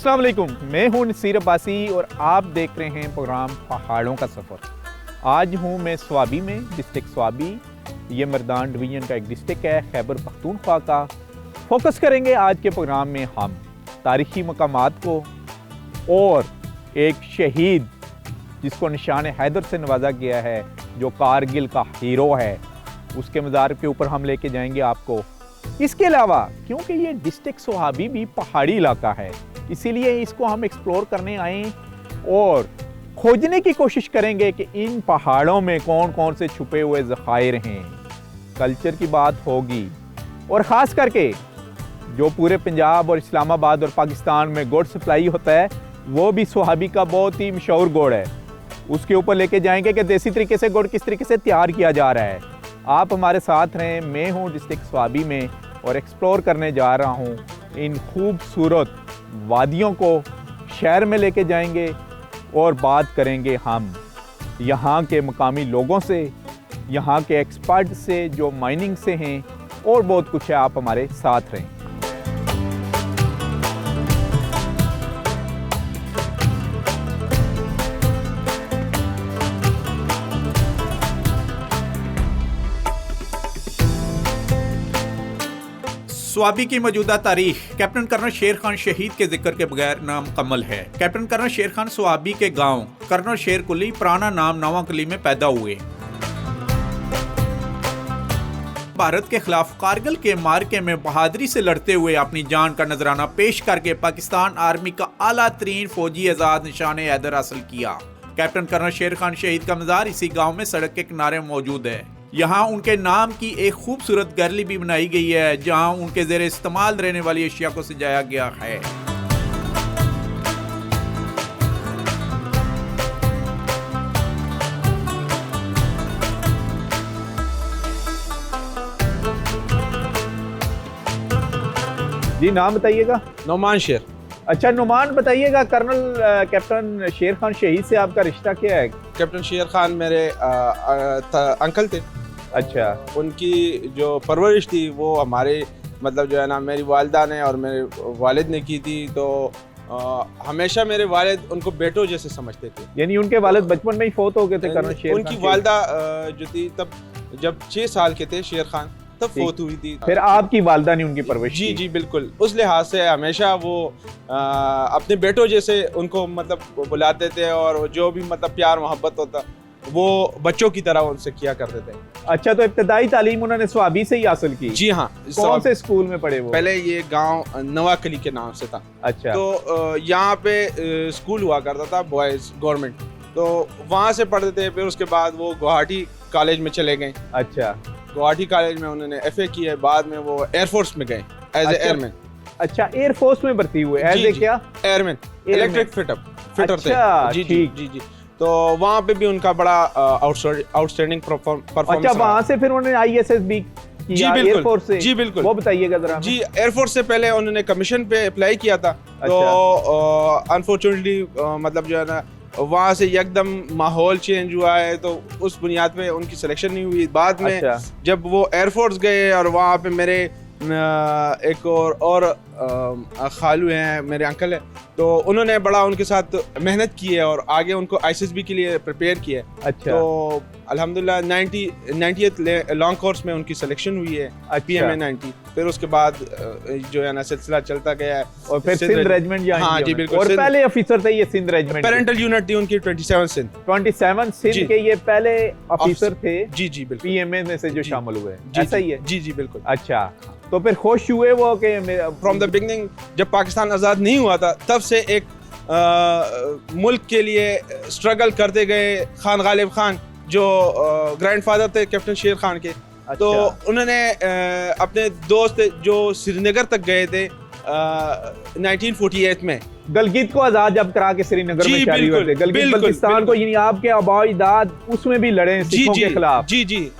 अस्सलाम वालेकुम, मैं हूं नसीर अब्बासी और आप देख रहे हैं प्रोग्राम पहाड़ों का सफ़र। आज हूं मैं स्वाबी में, डिस्ट्रिक्ट स्वाबी। ये मर्दान डिवीज़न का एक डिस्ट्रिक्ट है खैबर पख्तूनख्वा का। फोकस करेंगे आज के प्रोग्राम में हम तारीख़ी मकामात को और एक शहीद जिसको निशान हैदर से नवाजा गया है, जो कारगिल का हीरो है, उसके मज़ार के ऊपर हम लेके जाएंगे आपको। इसके अलावा क्योंकि ये डिस्ट्रिक्ट स्वाबी भी पहाड़ी इलाका है, इसीलिए इसको हम एक्सप्लोर करने आए और खोजने की कोशिश करेंगे कि इन पहाड़ों में कौन कौन से छुपे हुए ज़खायर हैं। कल्चर की बात होगी और ख़ास करके जो पूरे पंजाब और इस्लामाबाद और पाकिस्तान में गुड़ सप्लाई होता है, वो भी स्वाबी का बहुत ही मशहूर गुड़ है। उसके ऊपर लेके जाएंगे कि देसी तरीके से गुड़ किस तरीके से तैयार किया जा रहा है। आप हमारे साथ रहें। मैं हूँ डिस्ट्रिक्ट स्वाबी में और एक्सप्लोर करने जा रहा हूँ इन खूबसूरत वादियों को। शहर में लेके जाएंगे और बात करेंगे हम यहाँ के मकामी लोगों से, यहाँ के एक्सपर्ट से जो माइनिंग से हैं, और बहुत कुछ है। आप हमारे साथ रहें। स्वाबी की मौजूदा तारीख कैप्टन कर्नल शेर खान शहीद के जिक्र के बगैर नामुकम्मल है। कैप्टन कर्नल शेर खान स्वाबी के गांव कर्नल शेर कुली, पुराना नाम नवा कुली में पैदा हुए। भारत के खिलाफ कारगिल के मार्के में बहादुरी से लड़ते हुए अपनी जान का नजराना पेश करके पाकिस्तान आर्मी का आला तरीन फौजी एजाज निशान हैदर हासिल किया। कैप्टन कर्नल शेर खान शहीद का मज़ार इसी गाँव में सड़क के किनारे मौजूद है। यहाँ उनके नाम की एक खूबसूरत गैलरी भी बनाई गई है, जहाँ उनके ज़ेरे इस्तेमाल रहने वाली अशिया को सजाया गया है। जी नाम बताइएगा। नोमान शेर। अच्छा नुमान, बताइएगा कर्नल कैप्टन शेर खान शहीद से आपका रिश्ता क्या है? कैप्टन शेर खान मेरे अंकल थे। अच्छा। उनकी जो परवरिश थी वो हमारे मतलब जो है ना मेरी वालिदा ने और मेरे वालिद ने की थी। तो हमेशा मेरे वालिद उनको बेटों जैसे समझते थे। यानी उनके वालिद बचपन में ही फौत हो गए थे कर्नल शेर खान? उनकी वालिदा जो थी तब जब 6 साल के थे शेर खान, तब फौत हुई थी। फिर आपकी वालिदा ने उनकी परवरिश? जी जी बिल्कुल। उस लिहाज से हमेशा वो अपने बेटों जैसे उनको मतलब बुलाते थे और जो भी मतलब प्यार मोहब्बत होता वो बच्चों की तरह उनसे किया करते थे। अच्छा, तो इब्तदाई तालीम उन्होंने स्वाबी से ही हासिल की? जी हाँ। कौन से स्कूल में पढ़े वो? पहले ये गांव नवा कली के नाम से था। अच्छा। तो यहाँ पे स्कूल हुआ करता था बॉयज गवर्नमेंट, तो वहाँ से पढ़ते थे। फिर उसके बाद वो गुवाहाटी कॉलेज में चले गए। अच्छा। गुवाहाटी कॉलेज में उन्होंने FA किया। बाद में वो एयरफोर्स में गए एज ए एयरमैन। अच्छा, एयरफोर्स में भर्ती हुए एज ए क्या? एयरमैन, इलेक्ट्रिक फिटर थे। जी जी जी जी। तो वहाँ पे भी उनका बड़ा आउटस्टैंडिंग परफॉर्मेंस। अच्छा, वहाँ से फिर उन्होंने ISSB किया एयरफोर्स से? जी बिल्कुल। वो बताइएगा जरा। जी, एयरफोर्स से पहले उन्होंने कमीशन पे अप्लाई किया था। तो अनफॉर्चुनेटली मतलब जो है ना वहाँ से एकदम माहौल चेंज हुआ है, तो उस बुनियाद पे उनकी सिलेक्शन नहीं हुई। बाद में जब वो एयरफोर्स गए और वहाँ पे मेरे एक और खालू हैं, मेरे अंकल हैं, तो उन्होंने बड़ा उनके साथ मेहनत की है और आगे उनको ISSB के लिए प्रिपेयर किया है। अच्छा। तो अल्हम्दुलिल्लाह 90th लॉन्ग कोर्स में उनकी सिलेक्शन हुई है। PMA 90। फिर उसके बाद जो है ना सिलसिला चलता गया है और फिर सिंध रेजिमेंट ज्वाइन किया। हाँ जी बिल्कुल। और पहले ऑफिसर थे ये सिंध रेजिमेंट? पेरेंटल यूनिट थी उनकी 27 सिंध के ये पहले ऑफिसर थे। जी जी बिल्कुल। PMA में से जो शामिल हुए, ऐसा ही है? जी जी बिल्कुल। अच्छा, तो फिर खुश हुए वो कि फ्रॉम द बिगनिंग जब पाकिस्तान आज़ाद नहीं हुआ था तब से एक मुल्क के लिए स्ट्रगल करते गए खान गालिब खान, जो ग्रैंडफादर थे कैप्टन शेर खान के। अच्छा। तो उन्होंने अपने दोस्त जो श्रीनगर तक गए थे 1948 में, गलगित को आजाद जब करा के श्रीनगर में शादी हुए थे। गलगित बल्तिस्तान को, यानी आपके आबाओ अजदाद उसमें भी लड़े सिखों के खिलाफ। जी जी।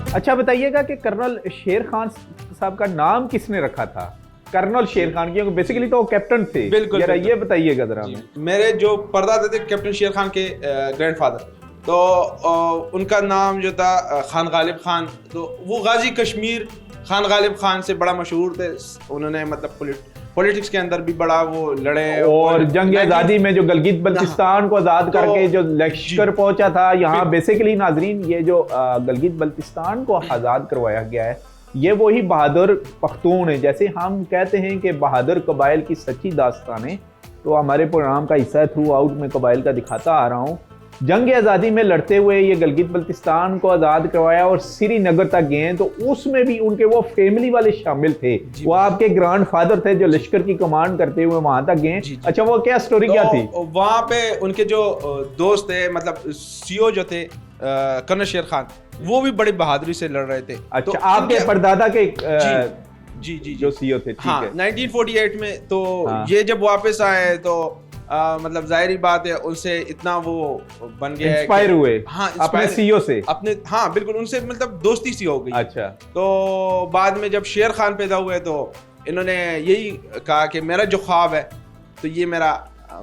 अच्छा, बताइएगा कि कर्नल शेर खान साहब का नाम किसने रखा था? कर्नल शेर खान की, बेसिकली तो कैप्टन थे। बिल्कुल, जरा बिल्कुल। ये बताइएगा जरा हमें। मेरे जो परदादा थे कैप्टन शेर खान के ग्रैंडफादर, तो उनका नाम जो था खान गालिब खान, तो वो गाजी कश्मीर खान गालिब खान से बड़ा मशहूर थे। उन्होंने मतलब पॉलिटिक्स के अंदर भी बड़ा वो लड़े, और जंग आज़ादी में जो गलगित बल्तिस्तान को आज़ाद करके जो लश्कर पहुंचा था यहाँ, बेसिकली नाजरीन ये जो गलगित बल्तिस्तान को आज़ाद करवाया गया है, ये वही बहादुर पख्तून है। जैसे हम कहते हैं कि बहादुर कबाइल की सच्ची दास्तानें, तो हमारे प्रोग्राम का हिस्सा थ्रू आउट में कबाइल का दिखाता आ रहा हूँ। जंग आज़ादी में लड़ते हुए ये गलगित बल्तिस्तान को आज़ाद करवाया और श्रीनगर तक गए, तो उसमें भी उनके वो फैमिली वाले शामिल थे। वो आपके ग्रैंड फादर थे जो लश्कर की कमांड करते हुए वहां तक गए। अच्छा, वो क्या स्टोरी क्या थी? वहां पे उनके जो दोस्त थे, मतलब सीओ जो थे कर्नल शेर खान, वो भी बड़ी बहादुरी से लड़ रहे थे। अच्छा, तो आपके परदादा के जी जो सीओ थे, ठीक है। 1948 में तो ये जब वापस आए तो मतलब जाहिर बात है उनसे इतना वो बन गया, इंस्पायर हुए। हाँ, अपने सीओ से, अपने, हाँ बिल्कुल, उनसे मतलब दोस्ती सी हो गई। अच्छा, तो बाद में जब शेर खान पैदा हुए तो इन्होंने यही कहा कि मेरा जो ख्वाब है तो ये मेरा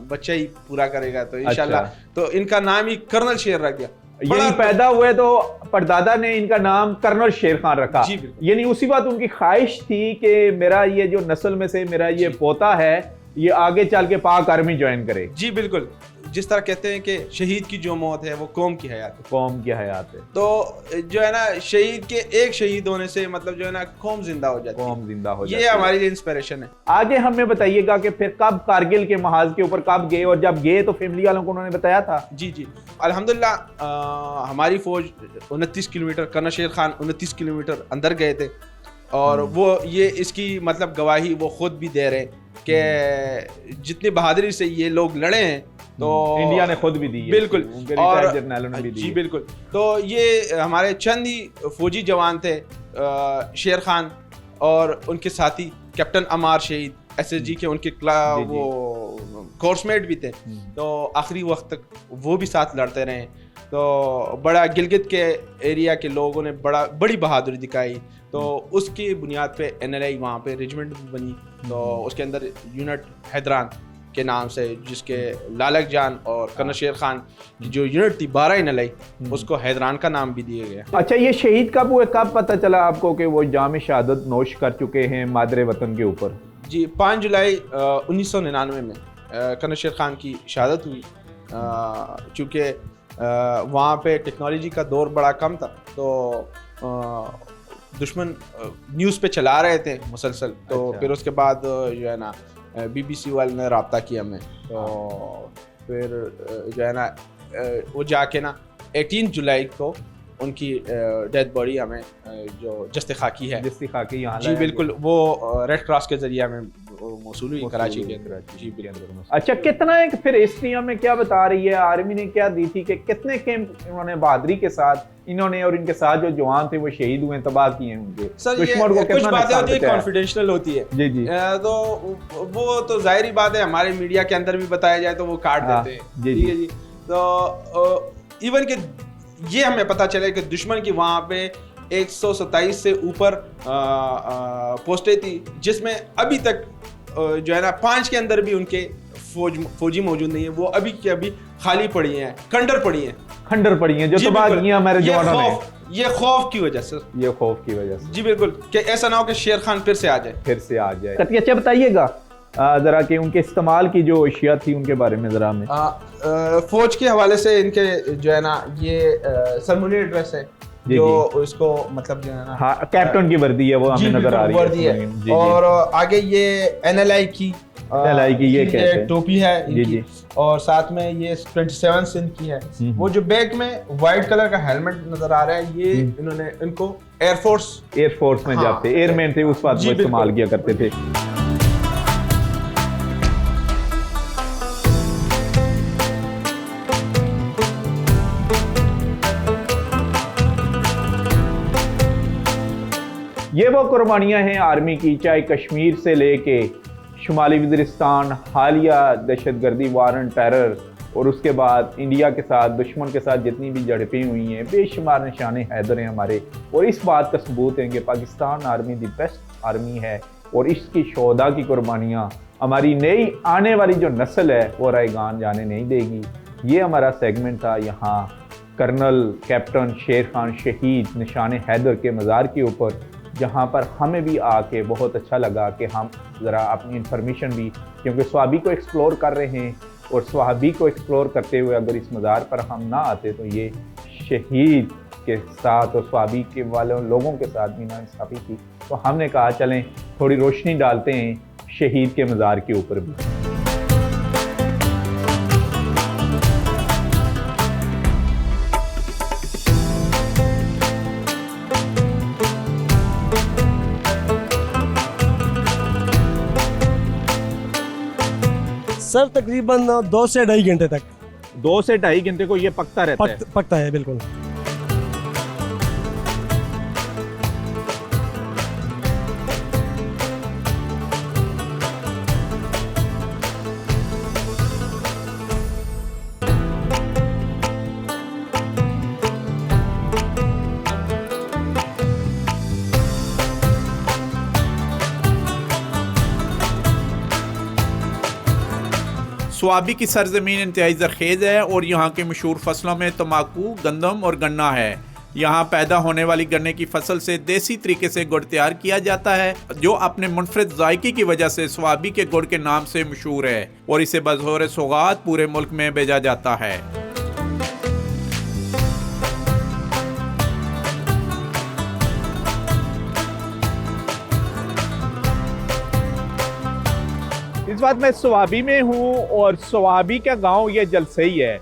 बच्चा ही पूरा करेगा, तो इंशाल्लाह। तो इनका नाम ही कर्नल शेर रख दिया। यही पैदा हुए तो परदादा ने इनका नाम कर्नल शेर खान रखा। यानी उसी बात उनकी ख्वाहिश थी कि मेरा ये जो नस्ल में से मेरा ये पोता है, ये आगे चल के पाक आर्मी ज्वाइन करे। जी बिल्कुल, जिस तरह कहते हैं कि शहीद की जो मौत है वो कौम की हयात है। कौम की हयात है, तो जो है ना, शहीद के एक शहीद होने से मतलब जो है ना कौम जिंदा हो जाती है। कौम जिंदा हो जाती है। ये हमारी लिए इंस्पिरेशन है। आगे हमें बताइएगा कि फिर कब कारगिल के महाज के ऊपर कब गए, और जब गए तो फैमिली वालों को उन्होंने बताया था? जी जी, अल्हम्दुलिल्लाह हमारी फौज 29 किलोमीटर, कर्नल शेर खान 29 किलोमीटर अंदर गए थे, और वो ये इसकी मतलब गवाही वो खुद भी दे रहे हैं कि जितनी बहादुरी से ये लोग लड़े हैं, तो इंडिया ने खुद भी दी है। बिल्कुल, और जर्नलों ने भी दी। जी बिल्कुल। तो ये हमारे चंद ही फौजी जवान थे, शेर खान और उनके साथी कैप्टन अमार शहीद SSG के, उनके वो कोर्समेट भी थे, तो आखिरी वक्त तक वो भी साथ लड़ते रहे। तो बड़ा गिलगित के एरिया के लोगों ने बड़ी बहादुरी दिखाई, तो उसकी बुनियाद पे NLI वहाँ पे रेजिमेंट भी बनी। तो उसके अंदर यूनिट हैदरान के नाम से, जिसके लालक जान और कर्नल शेर खान की जो यूनिट थी 12 NLI, उसको हैदरान का नाम भी दिया गया। अच्छा, ये शहीद कब हुए, कब पता चला आपको कि वो जाम शहादत नोश कर चुके हैं मादरे वतन के ऊपर? जी, 5 जुलाई 1999 में कर्नल शेर खान की शहादत हुई। चूँकि वहाँ पे टेक्नोलॉजी का दौर बड़ा कम था, तो दुश्मन न्यूज़ पे चला रहे थे मुसलसल। तो फिर उसके बाद जो है ना BBC वाले ने रब्ता किया हमें, तो फिर जो है ना वो जाके ना 18 जुलाई को उनकी डेड बॉडी हमें जो जस्ते खाकी है, जस्ते खाकी यहाँ, जी बिल्कुल, वो रेड क्रॉस के जरिए हमें मौसूल हुई कराची के अंदर। जी बिल्कुल। अच्छा, कितना एक फिर हिस्ट्री हमें क्या बता रही है, आर्मी ने क्या दी थी कि कितने कैंप इन्होंने बहादुरी के साथ इन्होंने और इनके साथ जो जवान थे वो शहीद हुए, तबाह किए हैं उनके? सर, ये कुछ बातें होती है कॉन्फिडेंशियल होती है। जी जी। तो वो तो जाहिर बात है, हमारे मीडिया के अंदर भी बताया जाए तो वो काट देते हैं। ठीक है जी। तो इवन के ये हमें पता चले कि दुश्मन की वहाँ पे 127 से ऊपर पोस्टें थी, जिसमें अभी तक जो है ना 5 के अंदर भी उनके फौजी मौजूद नहीं है। वो अभी के अभी खाली पड़ी हैं, खंडर पड़ी हैं जो तबाह किया हमारे जवानों ने। ये खौफ की वजह से, ये खौफ की वजह से। जी बिल्कुल, कि ऐसा ना हो कि शेर खान फिर से आ जाए। अच्छा, बताइएगा जरा कि उनके इस्तेमाल की जो अशिया थी उनके बारे में जरा हमें। फौज के हवाले से इनके जो है ना, ये सरमनी ड्रेस है जो उसको मतलब जो है ना, हाँ, कैप्टन की वर्दी है, वो हमें नजर आ रही है। और आगे ये NLI की ये टोपी है इनकी, और साथ में ये 27 सिंध की है। वो जो बैक में व्हाइट कलर का हेलमेट नजर आ रहा है, ये इन्होंने इनको एयरफोर्स में जब थे एयरमैन थे उस बात को इस्तेमाल किया करते थे। ये वो कुर्बानियाँ हैं आर्मी की, चाहे कश्मीर से लेके शुमाली वज़ीरिस्तान, हालिया दहशतगर्दी वार एंड टेरर, और उसके बाद इंडिया के साथ दुश्मन के साथ जितनी भी झड़पें हुई हैं, बेशुमार निशाने हैदर हैं हमारे। और इस बात का सबूत है कि Pakistan army the best army है और इसकी शोहदा की कुर्बानियाँ हमारी नई आने वाली जो नस्ल है वो रायगान जाने नहीं देगी। ये हमारा सेगमेंट था यहाँ कर्नल कैप्टन शेर खान शहीद निशान हैदर के मज़ार के ऊपर, जहाँ पर हमें भी आके बहुत अच्छा लगा कि हम ज़रा अपनी इन्फॉर्मेशन भी, क्योंकि स्वाबी को एक्सप्लोर कर रहे हैं और स्वाबी को एक्सप्लोर करते हुए अगर इस मज़ार पर हम ना आते तो ये शहीद के साथ और स्वाबी के वाले लोगों के साथ भी नाइंसाफ़ी थी। तो हमने कहा चलें थोड़ी रोशनी डालते हैं शहीद के मज़ार के ऊपर भी। सर तकरीबन 2 से 2.5 घंटे तक। 2 से 2.5 घंटे को ये पकता रहता है? पकता है बिल्कुल। स्वाबी की सरजमीन इंतहाई ज़रखेज़ है और यहाँ के मशहूर फसलों में तम्बाकू, गंदम और गन्ना है। यहाँ पैदा होने वाली गन्ने की फसल से देसी तरीके से गुड़ तैयार किया जाता है, जो अपने मुनफरिद जायके की वजह से स्वाबी के गुड़ के नाम से मशहूर है और इसे बज़ौर सौगात पूरे मुल्क में भेजा जाता है। इस बात मैं स्वाबी में हूँ और स्वाबी का गांव ये जलसई है।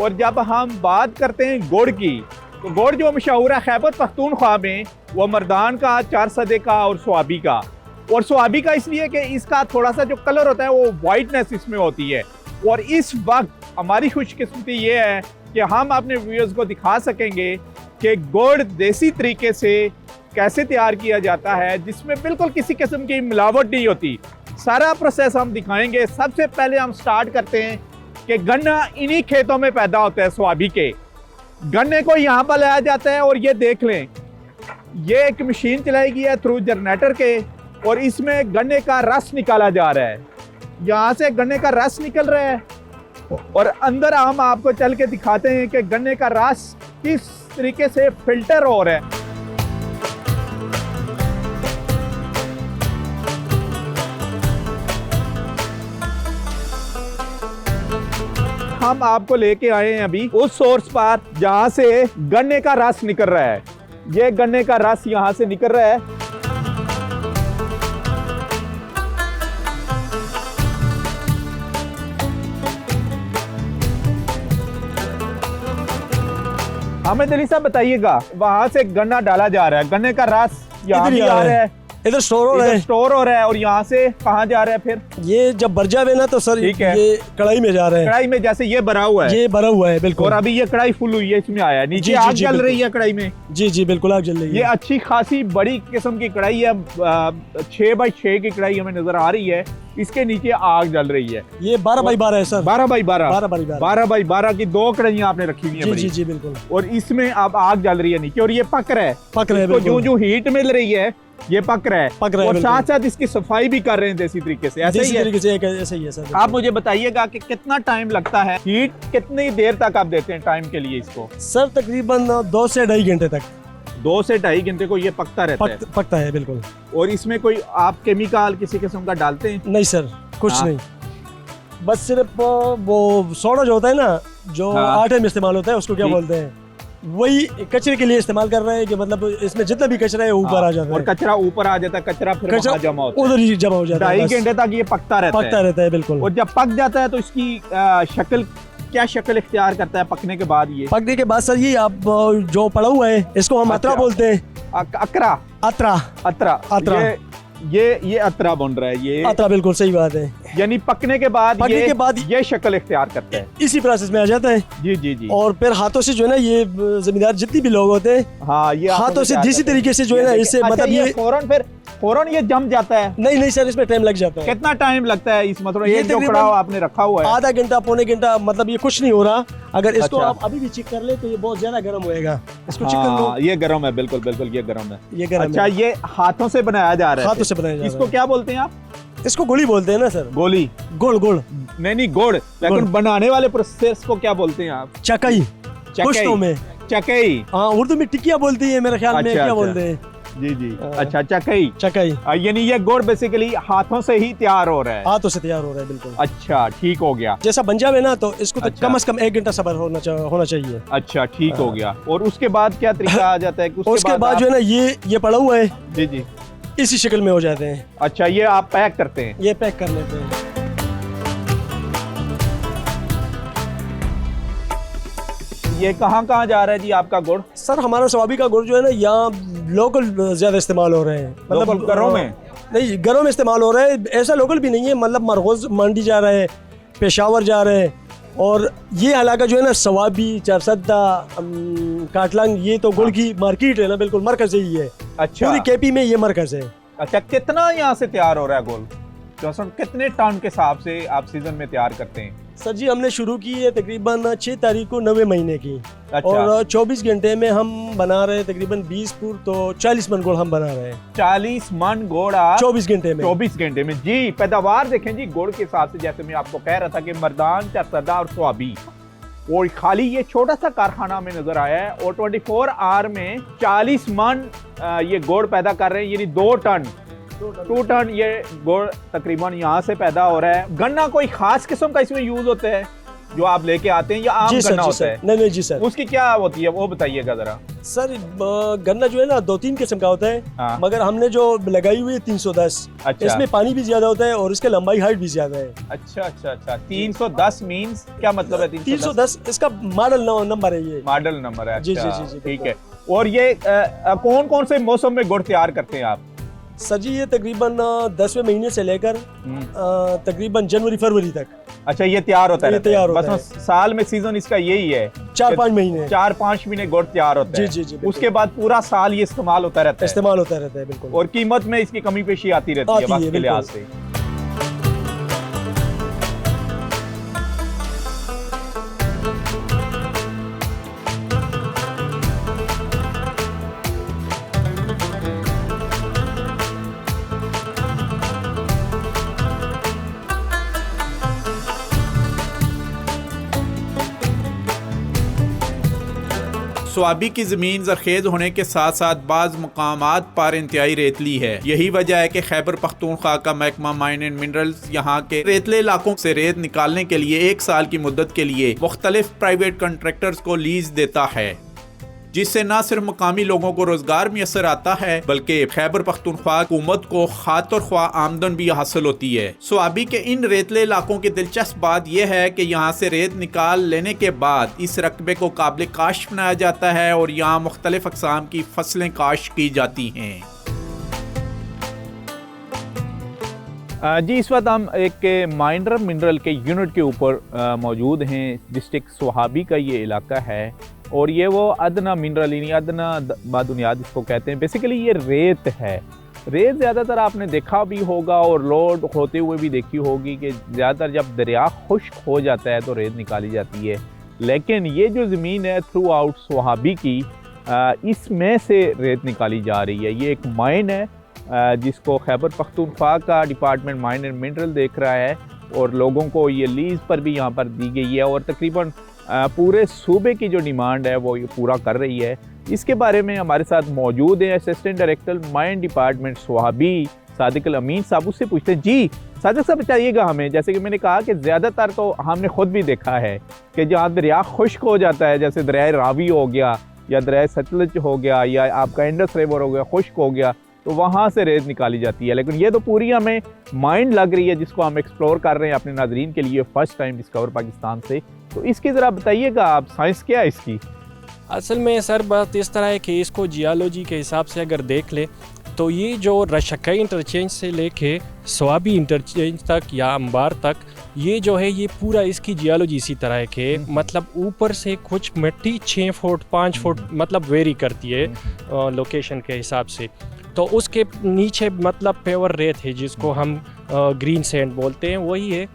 और जब हम बात करते हैं गुड़ की, तो गुड़ जो मशहूर है खैबर पख्तूनख्वा में, वो मर्दान का, 4 सदे का और स्वाबी का। और स्वाबी का इसलिए कि इसका थोड़ा सा जो कलर होता है वो वाइटनेस इसमें होती है। और इस वक्त हमारी खुशकिस्मती ये है कि हम अपने व्यूअर्स को दिखा सकेंगे कि गुड़ देसी तरीके से कैसे तैयार किया जाता है, जिसमें बिल्कुल किसी किस्म की मिलावट नहीं होती। सारा प्रोसेस हम दिखाएंगे। सबसे पहले हम स्टार्ट करते हैं कि गन्ना इन्हीं खेतों में पैदा होता है। स्वाबी के गन्ने को यहाँ पर लाया जाता है और ये देख लें, ये एक मशीन चलाई गई है थ्रू जनरेटर के और इसमें गन्ने का रस निकाला जा रहा है। यहाँ से गन्ने का रस निकल रहा है और अंदर हम आपको चल के दिखाते हैं कि गन्ने का रस किस तरीके से फिल्टर हो रहा है। हम आपको लेके आए हैं अभी उस सोर्स पर जहां से गन्ने का रस निकल रहा है। ये गन्ने का रस यहां से निकल रहा है। हमें दिली साहब बताइएगा, वहां से गन्ना डाला जा रहा है, गन्ने का रस यहाँ भी आ रहा है, इधर स्टोर हो रहा है और यहाँ से कहाँ जा रहा है फिर? ये जब भर जावे ना तो सर ये कढ़ाई में जा रहा है। कढ़ाई में, जैसे ये भरा हुआ है, ये भरा हुआ है बिल्कुल। और अभी ये कढ़ाई फुल हुई है, इसमें आया, नीचे आग जल रही है कढ़ाई में। जी जी बिल्कुल आग जल रही है। ये अच्छी खासी बड़ी किस्म की कढ़ाई है, 6x6 की कढ़ाई हमें नजर आ रही है। इसके नीचे आग जल रही है। ये 12x12 है सर। 12x12 की 2 कढ़ाइयाँ आपने रखी हुई है। जी जी बिल्कुल। और इसमें अब आग जल रही है नीचे और ये पक रहा है। जो जो हीट मिल रही है ये पक रहा है और साथ साथ इसकी सफाई भी कर रहे हैं देसी तरीके से। ऐसे ही है सर। आप मुझे बताइएगा कि कितना टाइम लगता है, हीट कितनी देर तक आप देते हैं टाइम के लिए इसको? सर तकरीबन 2 से 2.5 घंटे तक। 2 से 2.5 घंटे को ये पकता रहता है? पकता है बिल्कुल। और इसमें कोई आप केमिकल किसी किस्म का डालते हैं? नहीं सर, कुछ नहीं, बस सिर्फ वो सोडा जो होता है ना, जो आटे में इस्तेमाल होता है, उसको क्या बोलते हैं, वही कचरे के लिए इस्तेमाल कर रहे हैं कि मतलब इसमें जितना भी कचरा है ऊपर आ जाता है। और कचरा ऊपर आ जाता है, कचरा फिर वहाँ जमा होता है, उधर ही जमा हो जाता है। 2.5 घंटे तक ये पकता रहता है बिल्कुल। और जब पक जाता है तो इसकी शक्ल, क्या शक्ल इख्तियार करता है पकने के बाद? ये पकने के बाद सर ये आप जो पड़ा हुआ है इसको हम अतरा बोलते हैं। अतरा। ये ये अतरा बन रहा है। ये अतरा बिल्कुल सही बात है। यानी पकने के बाद ये शक्ल इख्तियार करता है, इसी प्रोसेस में आ जाता है। जी जी जी। और फिर हाथों से जो है ना, ये जमींदार जितनी भी लोग होते हैं, हाँ, ये हाथों से जिस तरीके से जो है ना, इससे मतलब ये फौरन ये जम जाता है। नहीं सर, इसमें टाइम लग जाता है। कितना टाइम लगता है इस मतलब ये जो कड़ाह आपने रखा हुआ है? आधा घंटा पौने घंटा, मतलब ये कुछ नहीं हो रहा। अगर इसको आप अभी भी चेक कर ले तो ये बहुत ज्यादा गर्म होएगा। इसको चेक कर लो, ये गर्म है, बिल्कुल बिल्कुल ये गर्म है, ये गर्म। अच्छा, ये हाथों से बनाया जा रहा है? हाथों से बनाया जा रहा है। इसको क्या बोलते हैं आप? इसको गोली बोलते हैं ना सर। गोली? गोल नहीं गोड़, लेकिन बनाने वाले प्रोसेस को क्या बोलते हैं आप? चकई, पुश्तों में चकई। हाँ, उर्दू में टिकिया बोलती है मेरे ख्याल में। क्या बोलते हैं? जी जी, अच्छा, चकई। यानी ये गुड़ बेसिकली हाथों से ही तैयार हो रहा है? हाथों से तैयार हो रहा है, बिल्कुल। अच्छा, ठीक हो गया। जैसा बन जावे ना, तो इसको तो कम से कम 1 घंटा सब्र होना चाहिए। अच्छा, ठीक हो गया। और उसके बाद क्या तरीका आ जाता है? उसके बाद जो है ना, ये पड़ा हुआ है। जी जी, इसी शक्ल में हो जाते हैं। अच्छा, ये आप पैक करते हैं? ये पैक कर लेते हैं। ये कहाँ जा रहा है जी आपका गुड़? सर, हमारा स्वाबी का गुड़ जो है ना, यहाँ लोकल ज्यादा इस्तेमाल हो रहे हैं। मतलब घरों में नहीं, घरों में इस्तेमाल हो रहा है। ऐसा लोकल भी नहीं है, मतलब मरगोज मंडी जा रहे हैं, पेशावर जा रहे हैं। और ये इलाका जो है ना, स्वाबी, चारसद्दा, काटलांग, ये तो गुड़ की मार्केट है ना, बिल्कुल मरकज ही है। अच्छा, पूरी केपी में ये मरकज है। अच्छा, कितना यहाँ से तैयार हो रहा है गुड़? कितने टन के हिसाब से आप सीजन में तैयार करते हैं? सर जी, हमने शुरू की है तकरीबन 6 तारीख को 9वें महीने की। अच्छा। और 24 घंटे में हम बना रहे हैं तकरीबन 20 फुट, तो 40 मन गुड़ हम बना रहे हैं। 40 मन गुड़ आप 24 घंटे में? 24 घंटे में जी। पैदावार देखें जी गुड़ के हिसाब से, जैसे मैं आपको कह रहा था कि मर्दान, चारसद्दा और स्वाबी, और खाली ये छोटा सा कारखाना हमें नजर आया है, और 24 आवर में 40 मन ये गुड़ पैदा कर रहे हैं, यानी 2 टन ये गुड़ तकरीबन यहाँ से पैदा हो रहा है। गन्ना कोई खास किस्म का इसमें यूज होता है जो आप लेके आते हैं, या आम गन्ना होता है? नहीं जी सर। उसकी क्या होती है वो बताइएगा जरा। सर, गन्ना जो है ना, 2-3 किस्म का होता है। हाँ। मगर हमने जो लगाई हुई है 310। अच्छा। इसमें पानी भी ज्यादा होता है और इसके लंबाई हाइट भी ज्यादा है। अच्छा। 310 मीन्स क्या मतलब है? 310 इसका मॉडल नंबर है। ये मॉडल नंबर है। जी जी, ठीक है। और ये कौन से मौसम में गुड़ तैयार करते हैं आप? सर जी, ये तकरीबन 10वें महीने से लेकर तकरीबन जनवरी फरवरी तक। अच्छा, ये तैयार होता है? तैयार होता है। साल में सीजन इसका यही है, 4-5 महीने। 4-5 महीने गुड़ तैयार होता है। जी। उसके बाद पूरा साल ये इस्तेमाल होता रहता है। बिल्कुल। और कीमत में इसकी कमी पेशी आती रहती है वक्त के लिहाज से। स्वाबी की ज़मीन ज़रखेज़ होने के साथ साथ बाज़ मकामात पर इंतहाई रेतली है। यही वजह है कि खैबर पख्तूनख्वा का महकमा माइन एंड मिनरल्स यहाँ के रेतले इलाकों से रेत निकालने के लिए 1 साल की मुद्दत के लिए मुख्तलिफ प्राइवेट कॉन्ट्रैक्टर्स को लीज देता है, जिससे न सिर्फ मकामी लोगों को रोजगार मैसर आता है बल्कि खैबर पख्तूनख्वा हुकूमत को खातिर ख्वा आमदन भी हासिल होती है। स्वाबी के इन रेतले इलाकों की दिलचस्प बात यह है कि यहाँ से रेत निकाल लेने के बाद इस रकबे को काबिल काश्त बनाया जाता है और यहाँ मुख्तलिफ अक़साम की फसलें काश्त की जाती हैं। जी, इस वक्त हम एक माइनर मिनरल के यूनिट के ऊपर मौजूद हैं। डिस्ट्रिक्ट स्वाबी का ये इलाका है और ये वो अदना मिनरल, यानी अदना बादुनियाद इसको कहते हैं। बेसिकली ये रेत है। रेत ज़्यादातर आपने देखा भी होगा और लोड होते हुए भी देखी होगी कि ज़्यादातर जब दरिया खुश्क हो जाता है तो रेत निकाली जाती है। लेकिन ये जो ज़मीन है थ्रू आउट स्वाबी की, इसमें से रेत निकाली जा रही है। ये एक माइन है जिसको खैबर पख्तूनख्वा का डिपार्टमेंट माइन एंड मिनरल देख रहा है और लोगों को ये लीज़ पर भी यहाँ पर दी गई है और तकरीबन पूरे सूबे की जो डिमांड है वो ये पूरा कर रही है। इसके बारे में हमारे साथ मौजूद है assistant director mine department Swabi Sadiq al Amin साहब। उससे पूछते हैं, जी सादिक साहब बताइएगा हमें, जैसे कि मैंने कहा कि ज़्यादातर तो हमने खुद भी देखा है कि जहाँ दरिया खुश्क हो जाता है, जैसे दरिया रावी हो गया या दरिया सतलज हो गया या आपका इंडस रिवर हो गया, खुश्क हो गया, तो वहाँ से रेत निकाली जाती है। लेकिन ये तो पूरी हमें माइंड लग रही है जिसको हम एक्सप्लोर कर रहे हैं अपने नाजरीन के लिए फर्स्ट टाइम डिस्कवर पाकिस्तान से। तो इसकी ज़रा बताइएगा आप, साइंस क्या है इसकी? असल में सर बात इस तरह है कि इसको जियोलॉजी के हिसाब से अगर देख ले तो ये जो रशकई इंटरचेंज से लेके स्वाबी इंटरचेंज तक या अंबार तक, ये जो है ये पूरा इसकी जियोलॉजी इसी तरह के मतलब ऊपर से कुछ मिट्टी 6 फुट 5 फुट मतलब वेरी करती है लोकेशन के हिसाब से। तो उसके नीचे मतलब पेवर रेत है जिसको हम ग्रीन सैंड बोलते हैं, वही है।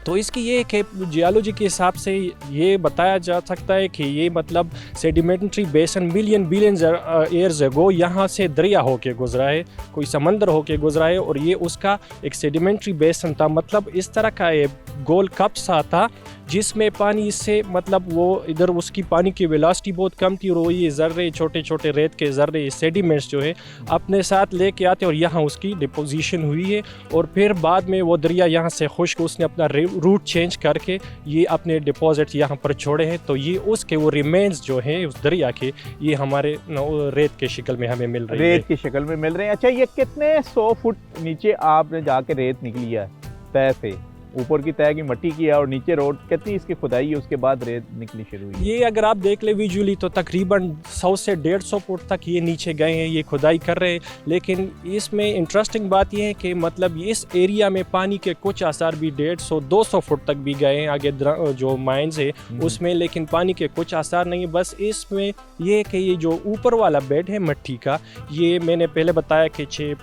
तो इसकी ये कि जियोलॉजी के हिसाब से ये बताया जा सकता है कि ये मतलब सेडिमेंट्री बेसन बिलियंस ईयर्स अगो यहाँ से दरिया होके गुजरा है, कोई समंदर होके गुजरा है, और ये उसका एक सेडिमेंट्री बेसन था, मतलब इस तरह का ये गोल कप सा था जिसमें पानी इससे मतलब वो इधर उसकी पानी की वेलोसिटी बहुत कम थी, और वो ये ज़र्रे छोटे छोटे रेत के ज़र्रे सेडिमेंट्स जो है अपने साथ लेके आते और यहाँ उसकी डिपोजिशन हुई है, और फिर बाद में वो दरिया यहाँ से खुश्क उसने अपना रूट चेंज करके ये अपने डिपॉजिट यहाँ पर छोड़े हैं। तो ये उसके वो रिमेन्स जो हैं उस दरिया के ये हमारे रेत के शक्ल में हमें मिल रही है, रेत की शक्ल में मिल रहे हैं। अच्छा, ये कितने 100 फुट नीचे आपने जाके रेत निकली है तय से, ऊपर की तय की मिट्टी की है और नीचे रोड, कितनी इसकी खुदाई है उसके बाद रेत निकली शुरू हुई? ये अगर आप देख ले विजुअली तो तकरीबन 100 से 150 फुट तक ये नीचे गए हैं, ये खुदाई कर रहे हैं। लेकिन इसमें इंटरेस्टिंग बात ये है कि मतलब इस एरिया में पानी के कुछ आसार भी 150-200 फुट तक भी गए हैं आगे जो माइंस है उसमें, लेकिन पानी के कुछ आसार नहीं। बस इसमें ये कि ये जो ऊपर वाला बेड है मिट्टी का, ये मैंने पहले बताया कि 6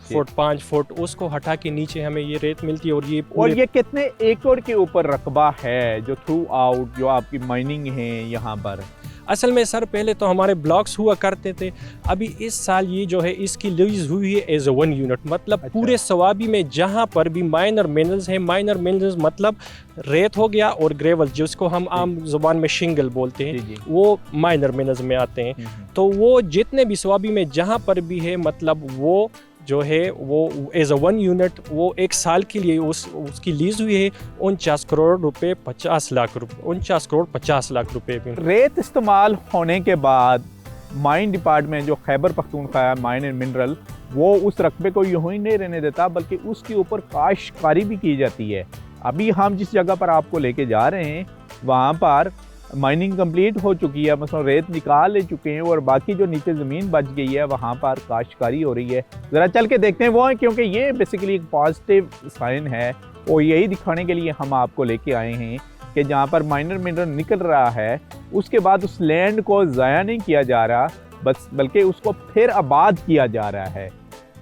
फुट 5 फुट उसको हटा के नीचे हमें ये रेत मिलती है। और ये कितने एकड़ के ऊपर रकबा है जो थ्रू आउट जो आपकी माइनिंग है यहाँ पर? असल में सर पहले तो हमारे ब्लॉक्स हुआ करते थे, अभी इस साल ये जो है इसकी लीज हुई है एज 1 यूनिट, मतलब अच्छा। पूरे स्वाबी में जहाँ पर भी माइनर मिनरल्स हैं, माइनर मिनरल्स मतलब रेत हो गया और ग्रेवल जिसको हम आम जुबान में शिंगल बोलते हैं, वो माइनर मिनरल्स में आते हैं। तो वो जितने भी स्वाबी में जहाँ पर भी है मतलब वो जो है वो एज 1 यूनिट वो 1 साल के लिए उसकी लीज हुई है 49 करोड़ रुपए 50 लाख रुपए 49 करोड़ 50 लाख रुपए में। रेत इस्तेमाल होने के बाद माइन डिपार्टमेंट जो Khyber Pakhtunkhwa mine and mineral वो उस रकबे को यूं ही नहीं रहने देता, बल्कि उसके ऊपर काश्तकारी भी की जाती है। अभी हम जिस जगह पर आपको लेके जा रहे हैं वहाँ पर माइनिंग कंप्लीट हो चुकी है, मतलब रेत निकाल ले चुके हैं और बाकी जो नीचे ज़मीन बच गई है वहाँ पर काश्तकारी हो रही है। ज़रा चल के देखते हैं वो है, क्योंकि ये बेसिकली एक पॉजिटिव साइन है और यही दिखाने के लिए हम आपको लेके आए हैं कि जहाँ पर माइनर मिनरल निकल रहा है उसके बाद उस लैंड को ज़ाया नहीं किया जा रहा, बस बल्कि उसको फिर आबाद किया जा रहा है।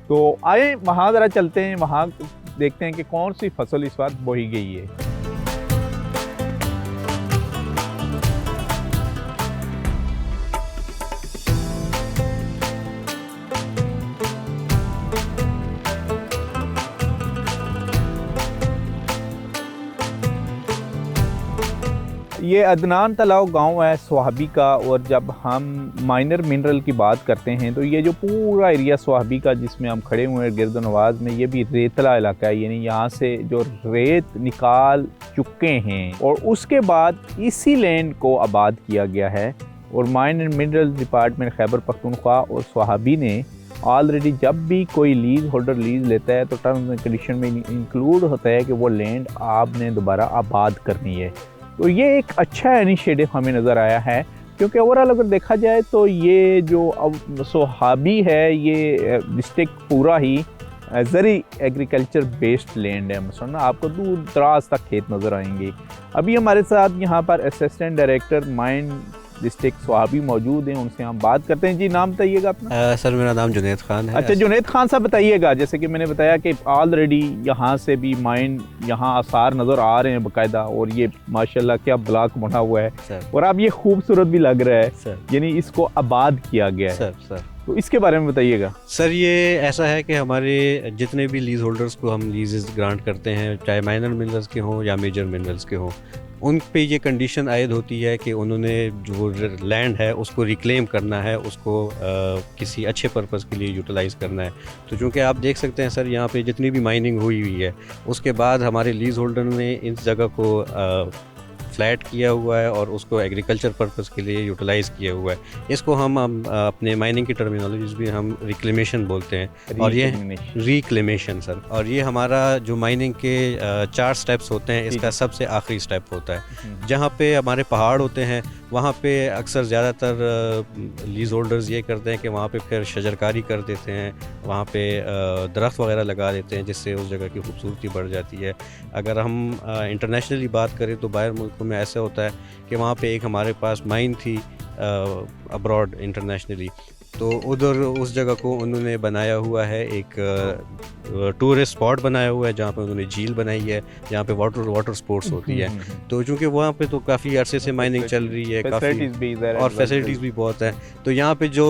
तो आए वहाँ ज़रा चलते हैं, वहाँ देखते हैं कि कौन सी फसल इस बार बोई गई है। ये अदनान तलाव गांव है स्वाबी का, और जब हम माइनर मिनरल की बात करते हैं तो ये जो पूरा एरिया स्वाबी का जिसमें हम खड़े हुए हैं गिरद नवाज में, ये भी रेतला इलाका है, यानी यहाँ से जो रेत निकाल चुके हैं और उसके बाद इसी लैंड को आबाद किया गया है। और mine and mineral department Khyber Pakhtunkhwa और स्वाबी ने ऑलरेडी जब भी कोई लीज होल्डर लीज लेता है तो टर्म्स एंड कंडीशन में इंक्लूड होता है कि वो लैंड आपने दोबारा आबाद करनी है। तो ये एक अच्छा इनिशिएटिव हमें नज़र आया है, क्योंकि ओवरऑल अगर देखा जाए तो ये जो स्वाबी है ये डिस्ट्रिक्ट पूरा ही ज़री एग्रीकल्चर बेस्ड लैंड है। मसलन आपको दूर दराज तक खेत नज़र आएंगे। अभी हमारे साथ यहाँ पर assistant director mine district Swabi मौजूद हैं, उनसे हम बात करते हैं। जी नाम बताइएगा अपना। सर मेरा नाम जुनैद खान है। अच्छा जुनैद खान साहब बताइएगा, जैसे कि मैंने बताया कि ऑलरेडी यहाँ से भी माइन यहाँ आसार नज़र आ रहे हैं बाकायदा, और ये माशाल्लाह क्या ब्लॉक बना हुआ है सर। और अब ये खूबसूरत भी लग रहा है सर, यानी इसको आबाद किया गया है। सर तो इसके बारे में बताइएगा। सर ये ऐसा है कि हमारे जितने भी लीज होल्डर्स को हम लीजेस ग्रांट करते हैं, चाहे माइनर मिनरल्स के हों या मेजर मिनरल्स के हों, उन पे ये कंडीशन आयद होती है कि उन्होंने जो लैंड है उसको रिक्लेम करना है, उसको किसी अच्छे पर्पज़ के लिए यूटिलाइज़ करना है। तो चूँकि आप देख सकते हैं सर यहाँ पे जितनी भी माइनिंग हुई है उसके बाद हमारे लीज होल्डर ने इस जगह को फ्लैट किया हुआ है और उसको एग्रीकल्चर पर्पस के लिए यूटिलाइज़ किया हुआ है। इसको हम अपने माइनिंग की टर्मिनोलॉजीज भी हम रिक्लेमेशन बोलते हैं, और ये रिक्लेमेशन सर। और ये हमारा जो माइनिंग के 4 स्टेप्स होते हैं, इसका सबसे आखिरी स्टेप होता है जहाँ पे हमारे पहाड़ होते हैं, वहाँ पे अक्सर ज़्यादातर लीज होल्डर्स ये करते हैं कि वहाँ पे फिर शजरकारी कर देते हैं, वहाँ पे दरख्त वगैरह लगा देते हैं, जिससे उस जगह की खूबसूरती बढ़ जाती है। अगर हम इंटरनेशनली बात करें तो बाहर मुल्कों में ऐसा होता है कि वहाँ पे एक हमारे पास माइन थी अब्रॉड इंटरनेशनली, तो उधर उस जगह को उन्होंने बनाया हुआ है, एक टूरिस्ट स्पॉट बनाया हुआ है जहाँ पे उन्होंने झील बनाई है, जहाँ पे वाटर स्पोर्ट्स होती है। तो चूँकि वहाँ पे तो काफ़ी अरसे से माइनिंग चल रही है, काफ़ी और फैसिलिटीज़ भी बहुत हैं, तो यहाँ पे जो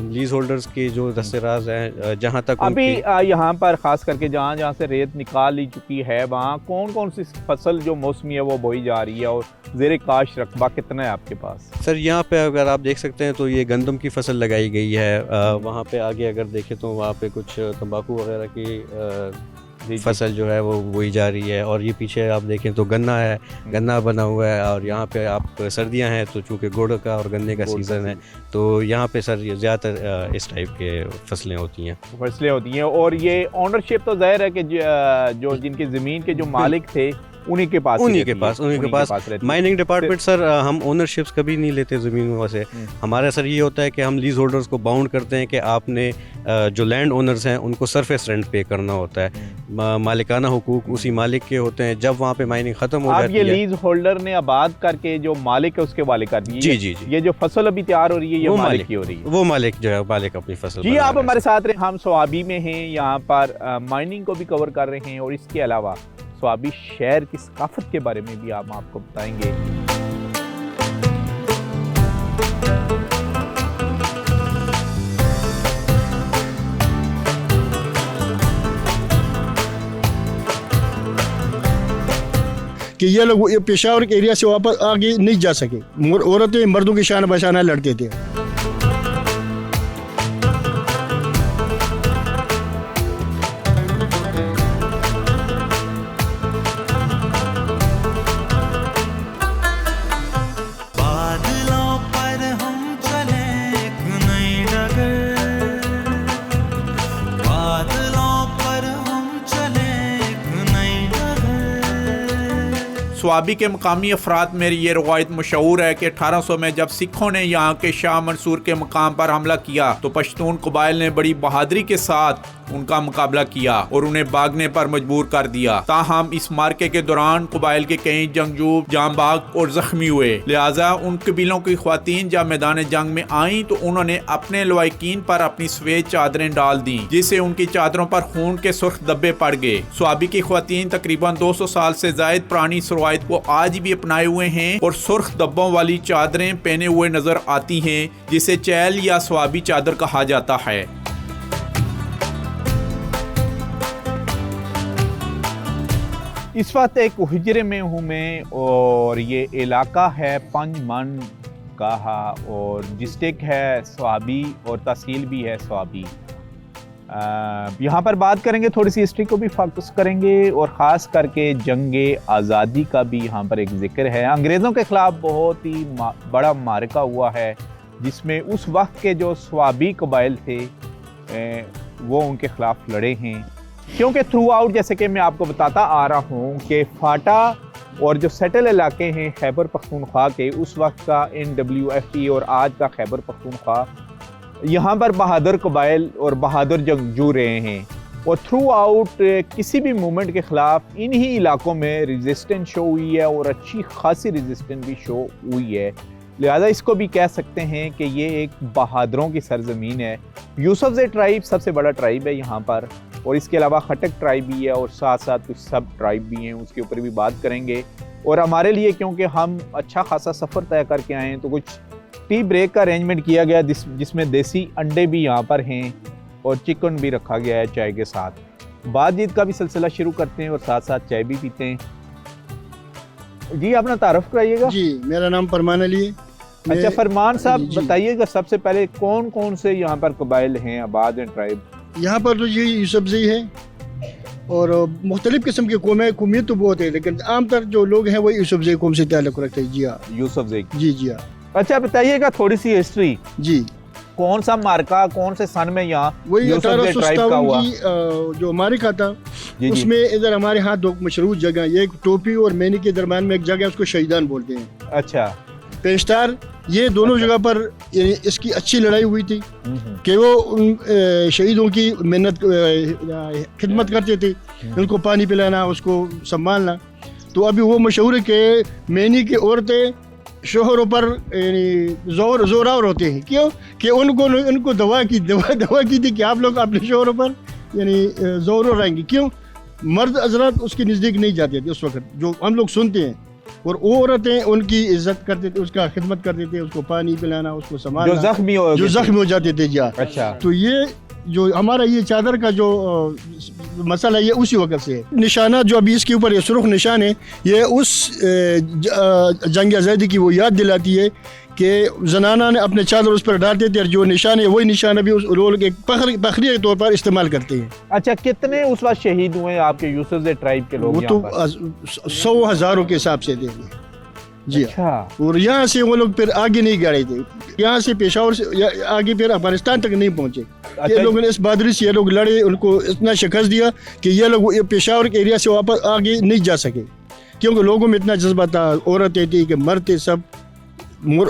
लीज होल्डर्स के जो दस्तराज हैं, जहाँ तक अभी यहाँ पर ख़ास करके जहाँ जहाँ से रेत निकाल ली चुकी है, वहाँ कौन कौन सी फसल जो मौसमी है वो बोई जा रही है और ज़ेर काश रकबा कितना है आपके पास? सर यहाँ पे अगर आप देख सकते हैं तो ये गंदम की फसल लगाई गई है। वहाँ पे आगे अगर देखें तो वहाँ पे कुछ तंबाकू वगैरह की फसल जो है वो बोई जा रही है, और ये पीछे आप देखें तो गन्ना है, गन्ना बना हुआ है। और यहाँ पे आप सर्दियाँ हैं तो चूँकि गुड़ का और गन्ने का सीज़न है, तो यहाँ पे सर ज़्यादातर इस टाइप के फसलें होती हैं। और ये ओनरशिप तो जाहिर है कि जो जिनकी ज़मीन के जो मालिक थे उन्हीं के पास माइनिंग डिपार्टमेंट सर हम ओनरशिप्स कभी नहीं लेते ज़मीनों से। हमारा सर ये होता है कि हम लीज होल्डर्स को बाउंड करते हैं कि आपने जो लैंड ओनर्स हैं उनको सरफेस रेंट पे करना होता है। मालिकाना हुकूक उसी मालिक के होते हैं। जब वहाँ पे माइनिंग ख़त्म हो जाती है, ये लीज होल्डर ने आबाद करके जो मालिक है उसके वाले कर दिए। जी। ये जो फसल अभी तैयार हो रही है ये मालिक की हो रही है, वो मालिक जो है मालिक अपनी फसल। जी आप हमारे साथ रहे, हम स्वाबी में हैं, यहाँ पर माइनिंग को भी कवर कर रहे हैं और इसके अलावा स्वाबी शहर की सकाफत के बारे में भी हम आपको बताएंगे। कि ये लोग पेशावर के एरिया से वापस आगे नहीं जा सके। औरतें मर्दों की शान बशाना लड़ते थे। स्वाबी के मकामी अफराद में ये रवायत मशहूर है कि 1800 में जब सिखों ने यहाँ के शाह मंसूर के मकाम पर हमला किया तो पश्तून कबाइल ने बड़ी बहादुरी के साथ उनका मुकाबला किया और उन्हें भागने पर मजबूर कर दिया। ताहम इस मार्के के दौरान कबाइल के कई जंगजू जांबाग और जख्मी हुए, लिहाजा उन कबीलों की ख्वातीन जब मैदान जंग में आईं तो उन्होंने अपने लवाकिन पर अपनी सफेद चादरें डाल दी, जिससे उनकी चादरों पर खून के सुर्ख धब्बे पड़ गए। स्वाबी की ख्वातीन तकरीबन 200 साल से जायद पुरानी इस रवायत को आज भी अपनाए हुए हैं और सुर्ख धब्बों वाली चादरें पहने हुए नजर आती हैं, जिसे चैल या स्वाबी चादर कहा जाता है। इस वक्त एक हुजरे में हूँ मैं और ये इलाका है पंजमन का और डिस्ट्रिक्ट है स्वाबी और तहसील भी है स्वाबी। यहाँ पर बात करेंगे, थोड़ी सी हिस्ट्री को भी फोकस करेंगे और ख़ास करके जंगे आज़ादी का भी यहाँ पर एक जिक्र है। अंग्रेज़ों के ख़िलाफ़ बहुत ही बड़ा मारका हुआ है जिसमें उस वक्त के जो स्वाबी कबाइल थे वो उनके ख़िलाफ़ लड़े हैं, क्योंकि थ्रू आउट जैसे कि मैं आपको बताता आ रहा हूँ कि फाटा और जो सेटल इलाके हैं खैबर पख्तूनख्वा के, उस वक्त का NWFT और आज का खैबर पख्तूनख्वा, यहाँ पर बहादुर कबाइल और बहादुर जंगजू रहे हैं और थ्रू आउट किसी भी मूवमेंट के ख़िलाफ़ इन्हीं इलाकों में रेजिस्टेंस शो हुई है और अच्छी खासी रेजिस्टेंस भी शो हुई है। लिहाजा इसको भी कह सकते हैं कि ये एक बहादुरों की सरजमीन है। यूसुफज़ई ट्राइब सबसे बड़ा ट्राइब है यहाँ पर और इसके अलावा खटक ट्राइब भी है और साथ साथ कुछ सब ट्राइब भी हैं, उसके ऊपर भी बात करेंगे। और हमारे लिए क्योंकि हम अच्छा खासा सफ़र तय करके आए हैं तो कुछ टी ब्रेक का अरेंजमेंट किया गया जिसमें देसी अंडे भी यहाँ पर हैं और चिकन भी रखा गया है चाय के साथ। बातचीत का भी सिलसिला शुरू करते हैं और साथ साथ चाय भी पीते हैं। जी अपना तारुफ कराइएगा। जी मेरा नाम फरमान अली है। अच्छा फरमान साहब बताइएगा, सबसे पहले कौन कौन से यहाँ पर कबाइल हैं, आबाद हैं, ट्राइब? यहाँ पर तो ये यूसुफज़ई है और मुख्तलिफ किस्म की कौमें तो बहुत है, लेकिन आमतौर जो लोग हैं वो यूसुफज़ई कौम से ताल्लुक़ रखते हैं। जी हाँ, यूसुफज़ई। जी हाँ। अच्छा बताइएगा थोड़ी सी हिस्ट्री। जी कौन सा मार्का कौन से सन में यहाँ वही 1857 हुआ? की जो मार्का था उसमें इधर हमारे यहाँ दो मशहूर जगह, एक टोपी और मैनी के दरमियान में एक जगह है, उसको शहीदान बोलते हैं। अच्छा पेशतार, ये दोनों जगह पर इसकी अच्छी लड़ाई हुई थी कि वो उन शहीदों की मेहनत खिदमत करते थे, उनको पानी पिलाना, उसको संभालना। तो अभी वो मशहूर है कि मैनी की औरतें शोहरों पर यानी जोरावर होते हैं। क्यों कि उनको दवा की थी कि आप लोग अपने शोहरों पर यानी जोर रहेंगे। क्यों मर्द हजरात उसके नज़दीक नहीं जाते थे उस वक्त, जो हम लोग सुनते हैं, और वो औरतें उनकी इज्जत करते थे, उसका खिदमत करते थे, उसको पानी पिलाना, उसको संभालना, जो जख्मी हो जाते थे। अच्छा, तो ये जो हमारा ये चादर का जो मसला है, ये उसी वक्त से है। निशाना जो अभी इसके ऊपर ये सुर्ख निशान है, ये उस जंग आज़ादी की वो याद दिलाती है कि जनाना ने अपने चादर उस पर डालते थे, और जो निशान है वही निशान अभी उस लोग एक फखरी के तौर पर इस्तेमाल करते हैं। अच्छा, कितने उस वक्त शहीद हुए आपके यूसुफज़ई ट्राइब के लोग? वो तो 100 हज़ारों के हिसाब से देंगे जी। अच्छा। और यहाँ से वो लोग फिर आगे नहीं गए थे, यहाँ से पेशावर से आगे फिर अफगानिस्तान तक नहीं पहुँचे। अच्छा। ये लोगों ने इस बहादुरी से ये लोग लड़े, उनको इतना शिकस्त दिया कि ये लोग पेशावर के एरिया से वापस आगे नहीं जा सके, क्योंकि लोगों में इतना जज्बा था। औरतें थी कि मरते सब,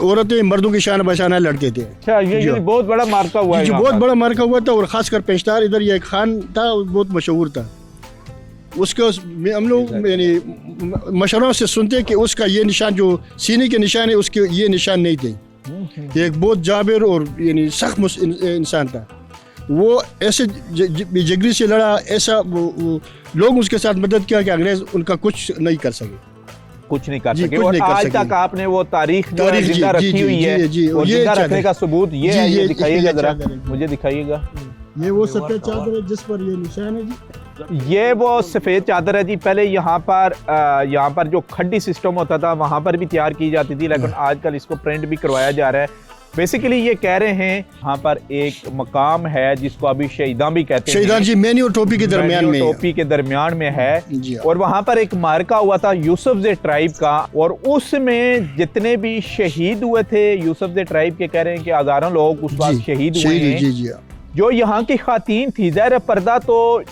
औरतें मर्दों की शान बशाना लड़ते थे। अच्छा, ये बहुत बड़ा मार्का हुआ है। जी, बहुत बड़ा मार्का हुआ था। और खासकर पेशतार इधर ये खान था, बहुत मशहूर था। उसका हम लोग यानी मशरों से सुनते कि उसका ये निशान जो सीने के निशान है, उसके ये निशान नहीं थे। ये एक बहुत जाबिर और यानी सख्त इंसान था। वो ऐसे जिगरी से लड़ा, ऐसा वो लोग उसके साथ मदद किया कि अंग्रेज उनका कुछ नहीं कर सके, कुछ नहीं कर सके। और आज तक आपने वो तारीख जिंदा रखी हुई है, और जिंदा रखने का सबूत ये है। ये दिखाइएगा जरा, मुझे दिखाइएगा। ये वो सफेद चादर है जिस पर ये निशान है जी। ये वो सफ़ेद चादर है जी। पहले यहाँ पर जो खड्डी सिस्टम होता था वहाँ पर भी तैयार की जाती थी, लेकिन आजकल इसको प्रिंट भी करवाया जा रहा है। बेसिकली ये कह रहे हैं यहाँ पर एक मकाम है जिसको अभी शहीदान भी कहते हैं। शहीदान जी मैनी और टोपी के दरमियान में, टोपी के दरमियान में है। जी। और वहाँ पर एक मार्का हुआ था यूसुफज़ई ट्राइब का, और उसमें जितने भी शहीद हुए थे यूसुफज़ई ट्राइब के, कह रहे हैं कि हजारों लोग उस वक्त शहीद हुए हैं। जो यहाँ की खातीन थी, ज़ाहिर पर्दा तो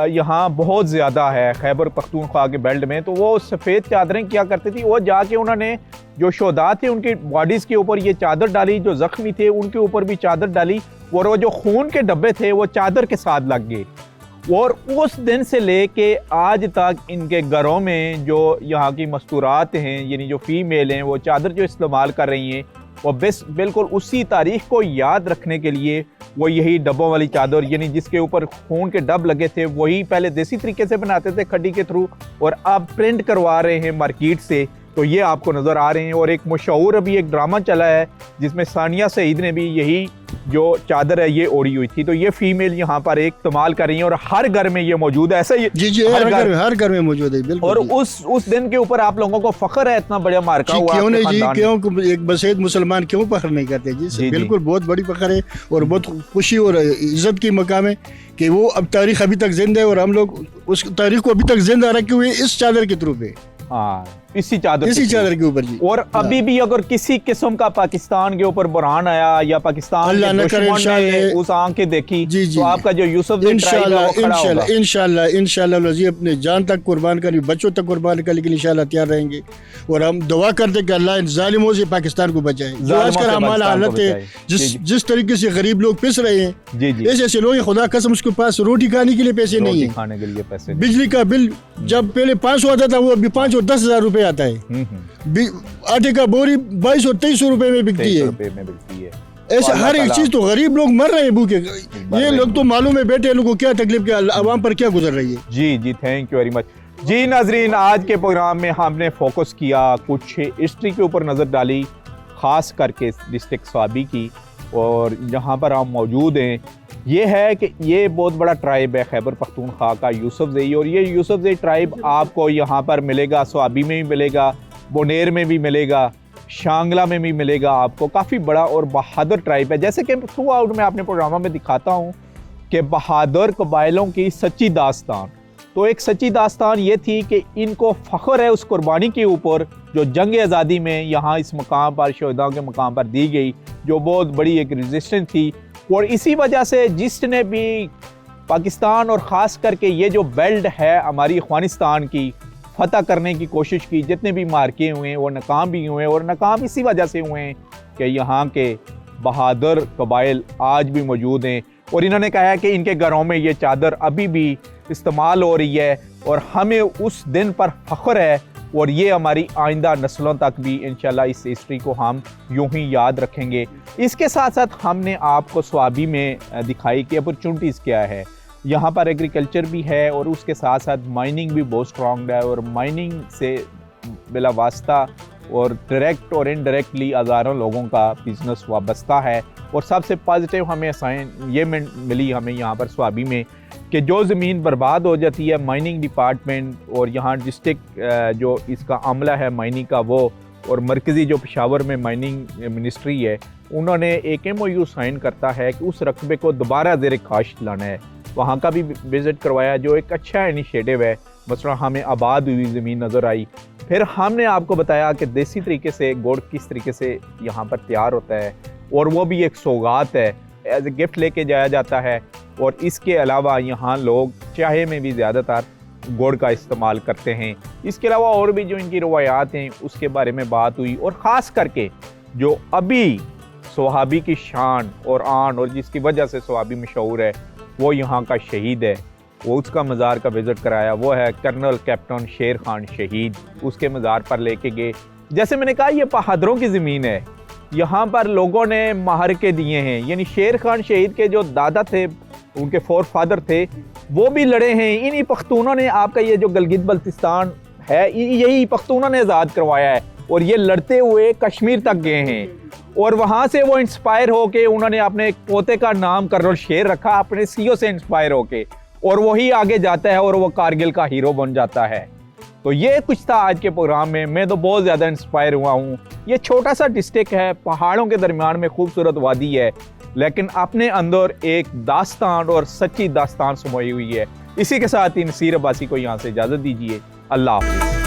यहाँ बहुत ज़्यादा है खैबर पख्तूनख्वा के बेल्ट में, तो वो सफ़ेद चादरें क्या करती थी, वो जाके उन्होंने जो शोहदा थे उनकी बॉडीज़ के ऊपर ये चादर डाली, जो ज़ख्मी थे उनके ऊपर भी चादर डाली, और वो जो खून के डब्बे थे वो चादर के साथ लग गए। और उस दिन से लेके आज तक इनके घरों में जो यहाँ की मस्तूरात हैं, यानी जो फीमेल हैं, वो चादर जो इस्तेमाल कर रही हैं, वो बिल्कुल उसी तारीख को याद रखने के लिए वो यही डब्बों वाली चादर, यानी जिसके ऊपर खून के डब लगे थे, वही पहले देसी तरीके से बनाते थे खड्डी के थ्रू, और अब प्रिंट करवा रहे हैं मार्केट से। तो ये आपको नज़र आ रहे हैं। और एक मशहूर अभी एक ड्रामा चला है जिसमें सानिया सईद ने भी यही जो चादर है ये ओढ़ी हुई थी। तो ये फीमेल यहाँ पर एक इस्तेमाल कर रही है, और हर घर में ये मौजूद है। ऐसा ही जी हर घर में मौजूद है, बिल्कुल। और उस दिन के ऊपर आप लोगों को फख्र है, इतना बड़ा मार्का हुआ। क्यों नहीं जी, क्यों एक बसेद मुसलमान क्यों फख्र नहीं करते जी? बिल्कुल बहुत बड़ी फख्र है, और बहुत खुशी और इज्जत की मकाम है कि वो अब तारीख अभी तक जिंदा है, और हम लोग उस तारीख को अभी तक जिंदा रखे हुए इस चादर के थ्रू पे। हाँ, इसी चादर के ऊपर जी। और अभी भी अगर किसी किस्म का पाकिस्तान के ऊपर बुरहान आया या पाकिस्तान के दुश्मन ने उस आंखें देखी, तो आपका जो यूसुफज़ई ट्राइब है वो खड़ा होगा। इंशाल्लाह जी, अपने जान तक कुर्बान कर, बच्चों तक कुर्बान कर, लेकिन इंशाल्लाह तैयार रहेंगे। और हम दुआ करते कि अल्लाह इन जालिमों से पाकिस्तान को बचाए। जो आजकल हमारा हालत है, जिस तरीके से गरीब लोग पिस रहे हैं, ऐसे लोग खुदा कसम उसके पास रोटी खाने के लिए पैसे नहीं है। बिजली का बिल जब पहले 500 आता था, वो अभी 5 और 10 हज़ार रुपए आता है। आटे का बोरी 22 और 2300 रुपए में बिकती है। ऐसे हर एक चीज, तो गरीब लोग मर रहे हैं भूखे। ये लोग तो मालूम है बैठे लोगों को क्या तकलीफ, क्या आवाम पर क्या गुजर रही है। जी, थैंक यू वेरी मच। जी नाजरीन, आज के प्रोग्राम में हमने फोकस किया, कुछ हिस्ट्री के ऊपर नज़र डाली, ख़ास करके डिस्ट्रिक्ट स्वाबी की। और जहाँ पर हम मौजूद हैं ये है कि ये बहुत बड़ा ट्राइब है खैबर पख्तूनख्वा का, यूसुफज़ई। और ये यूसुफज़ई ट्राइब आपको यहाँ पर मिलेगा, स्वाबी में भी मिलेगा, बोनेर में भी मिलेगा, शांगला में भी मिलेगा। आपको काफ़ी बड़ा और बहादुर ट्राइब है। जैसे कि थ्रू आउट में अपने प्रोग्रामों में दिखाता हूँ कि बहादुर कबाइलों की सच्ची दास्तान। तो एक सच्ची दास्तान ये थी कि इनको फ़ख्र है उस कुर्बानी के ऊपर जो जंग आज़ादी में यहाँ इस मकाम पर, शहीदों के मकाम पर दी गई, जो बहुत बड़ी एक रेजिस्टेंस थी। और इसी वजह से जिसने भी पाकिस्तान और ख़ास करके ये जो बेल्ट है हमारी अफ़गानिस्तान की फतह करने की कोशिश की, जितने भी मार्के हुए हैं वो नाकाम भी हुए, और नाकाम इसी वजह से हुए हैं कि यहाँ के बहादुर कबाइल आज भी मौजूद हैं, और इन्होंने कहा है कि इनके घरों में ये चादर अभी भी इस्तेमाल हो रही है, और हमें उस दिन पर फ़ख्र है, और ये हमारी आइंदा नस्लों तक भी इंशाल्लाह इस हिस्ट्री को हम यूं ही याद रखेंगे। इसके साथ साथ हमने आपको स्वाबी में दिखाई कि अपॉर्चुनिटीज़ क्या है। यहाँ पर एग्रीकल्चर भी है, और उसके साथ साथ माइनिंग भी बहुत स्ट्रॉन्ग है, और माइनिंग से बिला वास्ता और डायरेक्ट और इनडायरेक्टली हज़ारों लोगों का बिज़नेस वाबस्ता है। और सबसे पॉजिटिव हमें साइन ये मिली हमें यहाँ पर स्वाबी में कि जो ज़मीन बर्बाद हो जाती है, माइनिंग डिपार्टमेंट और यहाँ डिस्ट्रिक्ट जो इसका अमला है माइनिंग का वो, और मरकज़ी जो पेशावर में माइनिंग मिनिस्ट्री है, उन्होंने एक MOU साइन करता है कि उस रकबे को दोबारा ज़ेर काश्त लाना है। वहाँ का भी विज़िट करवाया, जो एक अच्छा इनिशिएटिव है। मसलन हमें आबाद हुई ज़मीन नज़र आई। फिर हमने आपको बताया कि देसी तरीके से गुड़ किस तरीके से यहाँ पर तैयार होता है, और वो भी एक सौगात है, एज ए गिफ्ट लेके जाया जाता है। और इसके अलावा यहाँ लोग चाय में भी ज़्यादातर गुड़ का इस्तेमाल करते हैं। इसके अलावा और भी जो इनकी रवायात हैं उसके बारे में बात हुई, और ख़ास करके जो अभी स्वाबी की शान और आन और जिसकी वजह से स्वाबी मशहूर है, वो यहाँ का शहीद है, वो उसका मज़ार का विज़िट कराया। वो है कर्नल कैप्टन शेर खान शहीद, उसके मज़ार पर लेके गए। जैसे मैंने कहा, ये बहादुरों की ज़मीन है, यहाँ पर लोगों ने महारके दिए हैं। यानी शेर खान शहीद के जो दादा थे, उनके फोर फादर थे, वो भी लड़े हैं। इन्हीं पख्तूनों ने आपका ये जो गलगित बल्तिस्तान है, यही पख्तूनों ने आज़ाद करवाया है, और ये लड़ते हुए कश्मीर तक गए हैं। और वहाँ से वो इंस्पायर होके उन्होंने अपने एक पोते का नाम कर्नल शेर रखा, अपने CEO से इंस्पायर होके, और वही आगे जाता है और वो कारगिल का हीरो बन जाता है। तो ये कुछ था आज के प्रोग्राम में। मैं तो बहुत ज़्यादा इंस्पायर हुआ हूँ। ये छोटा सा डिस्ट्रिक्ट है, पहाड़ों के दरमियान में खूबसूरत वादी है, लेकिन अपने अंदर एक दास्तान और सच्ची दास्तान समाई हुई है। इसी के साथ ही नसीर अब्बासी को यहाँ से इजाज़त दीजिए। अल्लाह हाफ़िज़।